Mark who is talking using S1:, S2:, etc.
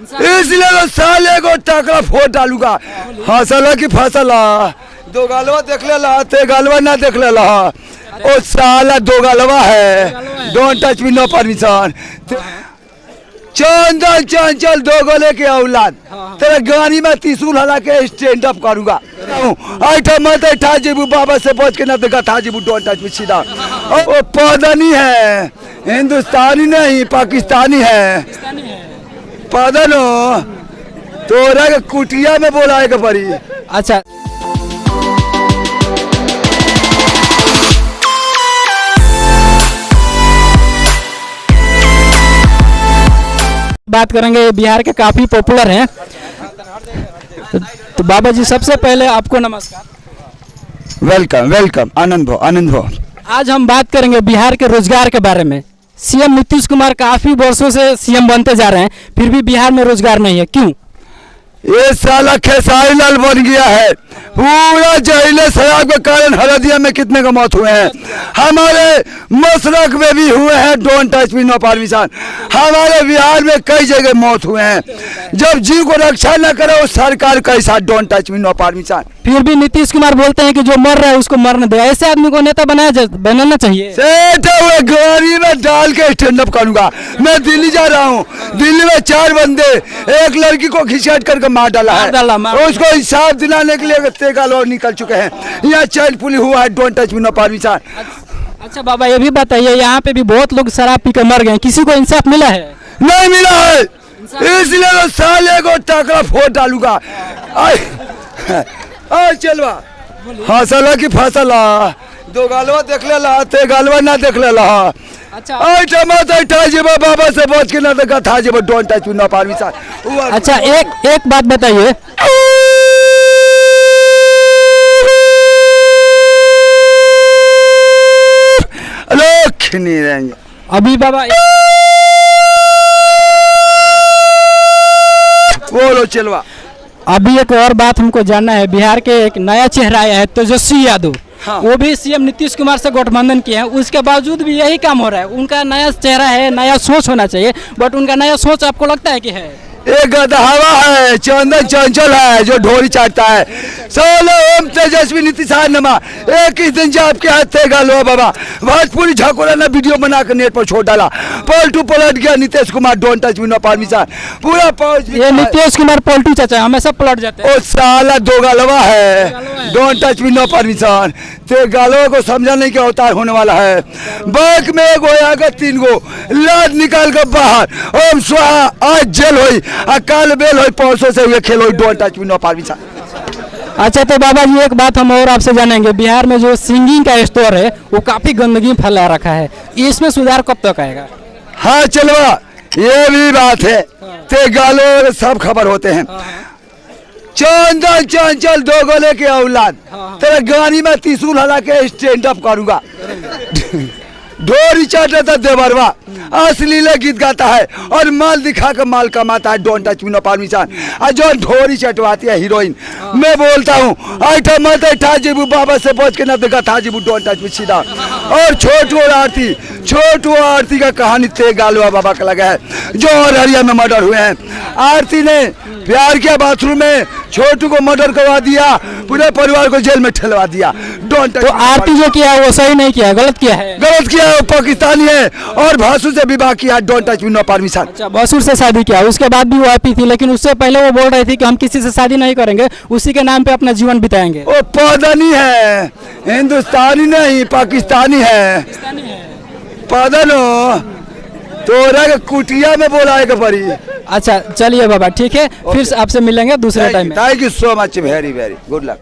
S1: इसलिए तो साले को टकरा फोड़ डालूंगा। हंसला की फसला दो गालवा देख ले ला, ते गालवा ना देख ले ला। ओ साला दो गालवा है, don't touch me, no permission. चंचल चंचल दो गोले के औलाद तेरे गाड़ी में त्रिशूल हला के स्टैंड अप करूंगा। ऐठा मत ऐठा जेबू, बाबा से बच के ना देखा था जेबू, डोंट टच मी सीधा। ओ पौधनी है, हिंदुस्तानी नहीं पाकिस्तानी है। पौधनो तोरा के कुटिया में बोलाए के पड़ी।
S2: अच्छा, बात करेंगे बिहार के काफी पॉपुलर हैं। तो बाबा जी सबसे पहले आपको नमस्कार।
S1: वेलकम वेलकम, आनंद भो आनंद भो।
S2: आज हम बात करेंगे बिहार के रोजगार के बारे में। सीएम नीतीश कुमार काफी वर्षों से सीएम बनते जा रहे हैं, फिर भी बिहार में रोजगार नहीं है, क्यों?
S1: ये साला खेसारी लाल बन गया है। पूरा जहरीले शराब के कारण हरदिया में कितने का मौत हुए हैं, हमारे मशरक में भी हुए हैं, don't touch me, no permission. हमारे बिहार में कई जगह मौत हुए हैं। जब जीव को रक्षा न करे उस सरकार के साथ, don't touch me, no permission.
S2: फिर भी नीतीश कुमार बोलते हैं कि जो मर रहा है उसको मरने दे। ऐसे आदमी को नेता बनाना चाहिए।
S1: सेठे हुए गाड़ी में डाल के स्टैंड अप करूंगा। मैं दिल्ली जा रहा हूँ, दिल्ली में 4 बंदे एक लड़की को घिसट करके मार डाला है। उसको हिसाब दिलाने के लिए तेगा लोग निकल चुके हैं। यहाँ चाइल्ड पुलिस हुआ है, don't touch me, no permission.
S2: अच्छा बाबा, ये भी बताइए, यहाँ पे भी बहुत लोग शराब पी कर मर गए, किसी को इंसाफ मिला है?
S1: नहीं मिला है, इसलिए तो साले को टकरा फोड़ डालूंगा। चलवा हंसला की फसला दो गालवा देख ले ला, ते गालवा ना देख ले ला।
S2: अच्छा,
S1: बाबा से बच के ना देखा था जेबो, don't touch me, no permission.
S2: अच्छा, एक बात बताइए,
S1: नहीं रहेंगे
S2: अभी बाबा
S1: बोलो चलवा।
S2: अभी एक और बात हमको जानना है। बिहार के एक नया चेहरा आया है, तेजस्वी यादव।
S1: हाँ।
S2: वो भी सीएम नीतीश कुमार से गठबंधन किए हैं, उसके बावजूद भी यही काम हो रहा है। उनका नया चेहरा है, नया सोच होना चाहिए, बट उनका नया सोच आपको लगता है कि है?
S1: एक गदहावा है, चंदन चंचल है जो ढोरी चाटता है। सोलो ओम तेजस्वी नीतीश नमा, एक ही दिन जब के हाथ थे गालो बाबा। भोजपुरी झकोरा ने वीडियो बना कर नेट पर छोड़ डाला, पलट गया Nitish Kumar, don't touch me, no permission. पूरा
S2: ये नीतीश कुमार पलटू चाचा हमेशा पलट जाते हैं।
S1: ओ साला दो गालवा है, don't touch me, no permission. ते गालवा को समझा नहीं कि अवतार होने वाला है। बैक में एक होगा 3 गो लाद निकाल कर बाहर। ओम स्वाहा, आज जेल हुई, काल बेल हो, परसों से हुए खेल हो, don't touch me, no permission.
S2: अच्छा, तो बाबा जी एक बात हम और आपसे जानेंगे। बिहार में जो सिंगिंग का स्टोर है वो काफी गंदगी फैला रखा है, इसमें सुधार कब तक आएगा?
S1: हाँ चलवा, ये भी बात है। ते गालो सब खबर होते हैं। चंचल चंचल दो गोले के औलाद तेरे गाड़ी में त्रिशूल हला के स्टैंड अप करूंगा। ढोरी चाटता देवरवा, अश्लील गीत गाता है और माल दिखा कर माल कमाता है, don't touch me, no permission. और जो ढोरी चटवाती है हीरोइन, मैं बोलता हूँ ऐठा मत ऐठा जेबू, बाबा से बच के ना देखा था जेबू, डोंट टच मी सीधा। और छोटू आरती का कहानी ते गालवा बाबा का लगा है, जो अररिया में मर्डर हुए हैं। आरती ने प्यार किया, बाथरूम में छोटू को मर्डर करवा दिया, पूरे परिवार को जेल में ठेलवा दिया, डोंट टच।
S2: तो आरती जो किया वो सही नहीं किया, गलत किया है?
S1: गलत किया है, वो पाकिस्तानी है और भासु से विवाह किया, don't touch me, no permission.
S2: अच्छा, भसुर से शादी किया, उसके बाद भी वो हैप्पी थी, लेकिन उससे पहले वो बोल रही थी कि हम किसी से शादी नहीं करेंगे, उसी के नाम पे अपना जीवन बिताएंगे।
S1: वो पौधनी है, हिंदुस्तानी नहीं पाकिस्तानी है। पौधनो तोरा के कुटिया में बोलाए के पड़ी।
S2: अच्छा चलिए बाबा, ठीक है, फिर आपसे मिलेंगे दूसरे टाइम में।
S1: Thank you so much, very very good luck.